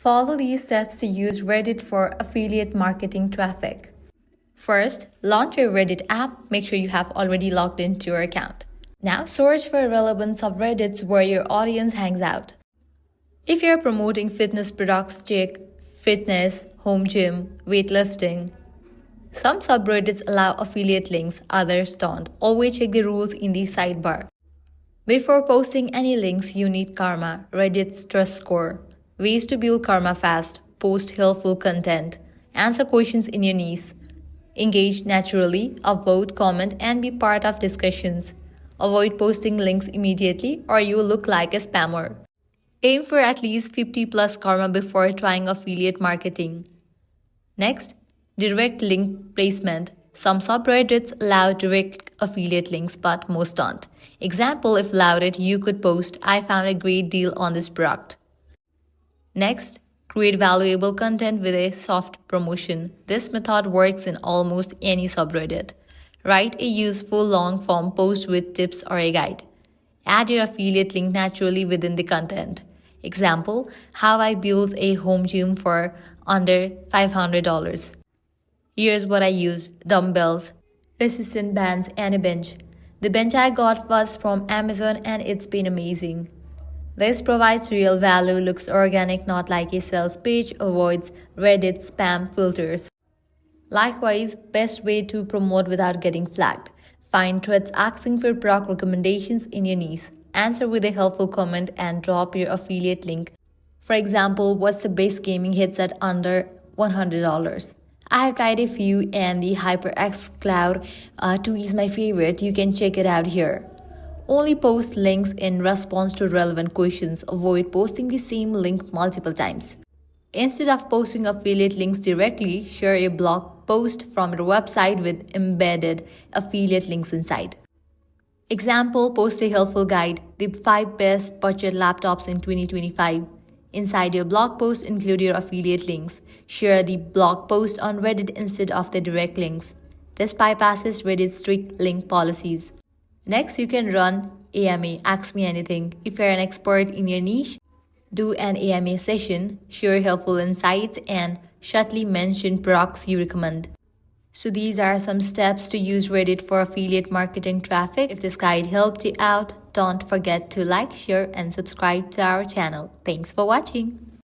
Follow these steps to use Reddit for affiliate marketing traffic. First, launch your Reddit app. Make sure you have already logged into your account. Now, search for relevant subreddits where your audience hangs out. If you're promoting fitness products, check fitness, home gym, weightlifting. Some subreddits allow affiliate links, others don't. Always check the rules in the sidebar. Before posting any links, you need karma, Reddit's trust score. Ways to build karma fast: post helpful content, answer questions in your niche, engage naturally, upvote, comment, and be part of discussions. Avoid posting links immediately or you look like a spammer. Aim for at least 50 plus karma before trying affiliate marketing. Next, direct link placement. Some subreddits allow direct affiliate links, but most don't. Example, if allowed it, you could post, "I found a great deal on this product." Next, create valuable content with a soft promotion. This method works in almost any subreddit. Write a useful long-form post with tips or a guide. Add your affiliate link naturally within the content. Example, how I built a home gym for under $500. Here's what I used: dumbbells, resistant bands, and a bench. The bench I got was from Amazon and it's been amazing. This provides real value, looks organic, not like a sales page, avoids Reddit spam filters. Likewise, best way to promote without getting flagged. Find threads asking for product recommendations in your niche. Answer with a helpful comment and drop your affiliate link. For example, what's the best gaming headset under $100? I have tried a few and the HyperX Cloud 2 is my favorite. You can check it out here. Only post links in response to relevant questions. Avoid posting the same link multiple times. Instead of posting affiliate links directly, share a blog post from your website with embedded affiliate links inside. Example, post a helpful guide, the 5 best budget laptops in 2025. Inside your blog post, include your affiliate links. Share the blog post on Reddit instead of the direct links. This bypasses Reddit's strict link policies. Next, you can run AMA, Ask Me Anything. If you're an expert in your niche, do an AMA session, share helpful insights, and subtly mention products you recommend. So these are some steps to use Reddit for affiliate marketing traffic. If this guide helped you out, don't forget to like, share, and subscribe to our channel. Thanks for watching.